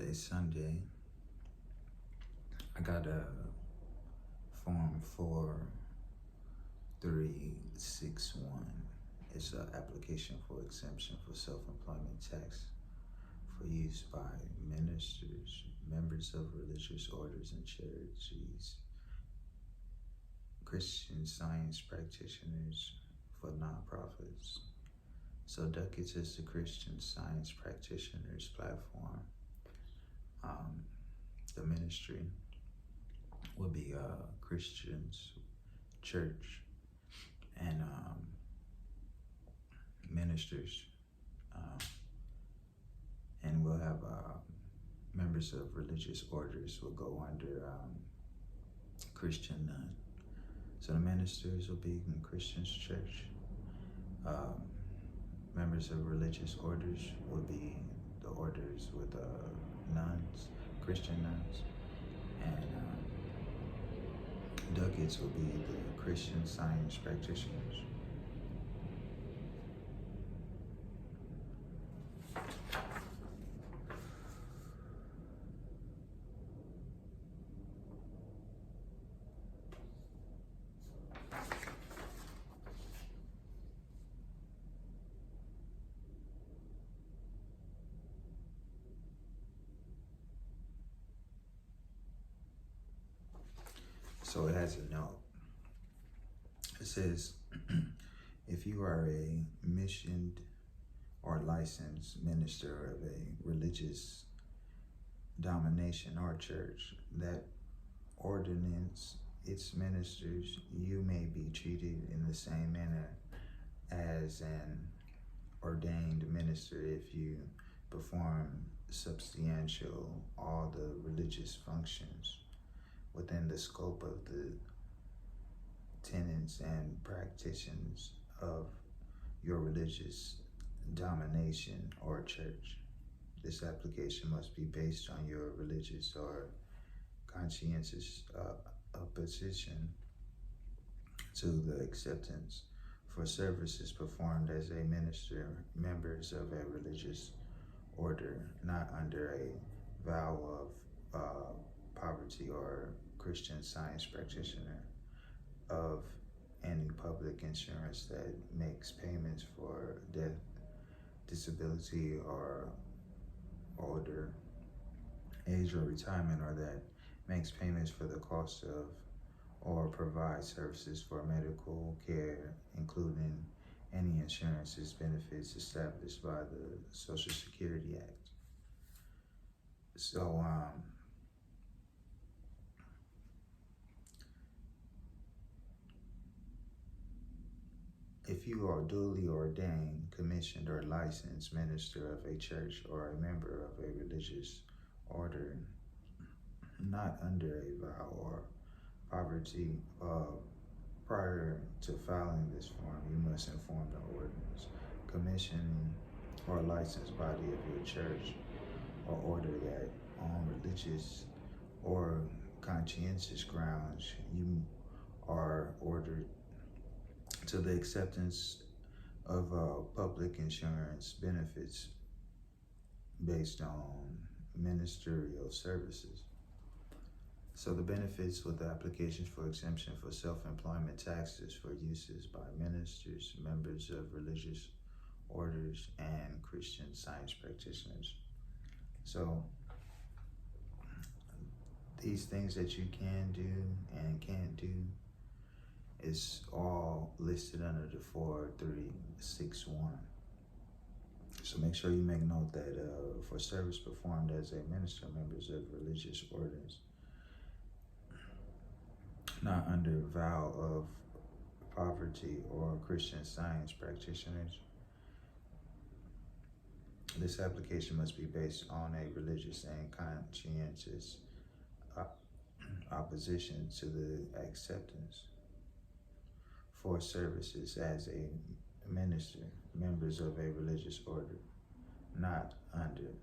Today's Sunday. I got a form 4361. It's an application for exemption for self-employment tax for use by ministers, members of religious orders and charities, Christian Science practitioners for nonprofits. So Duckets is the Christian Science practitioners platform. The ministry will be Christians church and ministers, and we'll have members of religious orders will go under Christian None. So the ministers will be in Christians church. Members of religious orders will be the orders with nuns, Christian nuns, and Duckets will be the Christian Science practitioners. So it has a note. It says, if you are a missioned or licensed minister of a religious denomination or church that ordinance its ministers, you may be treated in the same manner as an ordained minister if you perform substantial all the religious functions within the scope of the tenets and practitioners of your religious domination or church. This application must be based on your religious or conscientious opposition to the acceptance for services performed as a minister, members of a religious order, not under a vow of poverty or Christian Science practitioner of any public insurance that makes payments for death, disability, or older age or retirement, or that makes payments for the cost of or provides services for medical care, including any insurances benefits established by the Social Security Act. So, if you are duly ordained, commissioned, or licensed minister of a church or a member of a religious order, not under a vow or poverty, prior to filing this form, you must inform the ordinance, commissioning, or licensed body of your church or order that on religious or conscientious grounds you are ordered to the acceptance of public insurance benefits based on ministerial services. So the benefits with the applications for exemption for self-employment taxes for uses by ministers, members of religious orders, and Christian Science practitioners. So these things that you can do and can't do is all listed under the 4361. So make sure you make note that for service performed as a minister, members of religious orders, not under vow of poverty or Christian Science practitioners, this application must be based on a religious and conscientious opposition to the acceptance for services as a minister, members of a religious order, not under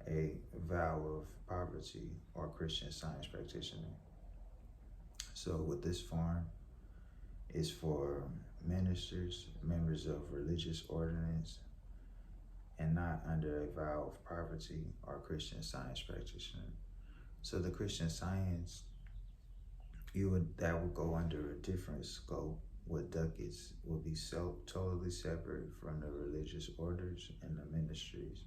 a vow of poverty or Christian Science practitioner. So with this form is for ministers, members of religious ordinance, and not under a vow of poverty or Christian Science practitioner. So the Christian Science, that would go under a different scope. With ducats will be totally separate from the religious orders and the ministries,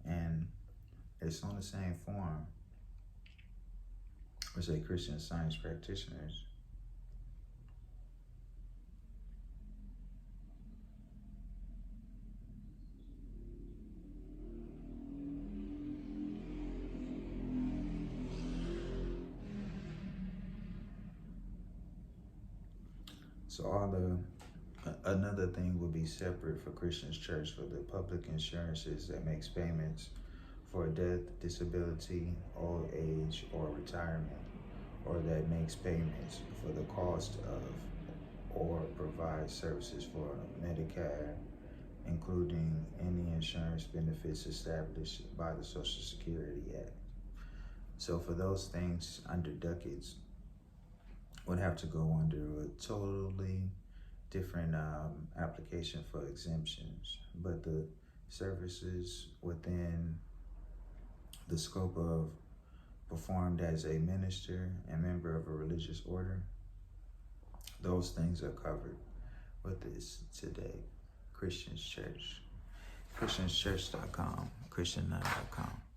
and it's on the same form as a Christian Science practitioners. So another thing would be separate for Christian's church for the public insurances that makes payments for death, disability, old age, or retirement, or that makes payments for the cost of or provides services for Medicare, including any insurance benefits established by the Social Security Act. So for those things under ducats would have to go under a totally different application for exemptions, but the services within the scope of performed as a minister and member of a religious order, those things are covered with this today. Christian's Church, christianschurch.com, christiannut.com.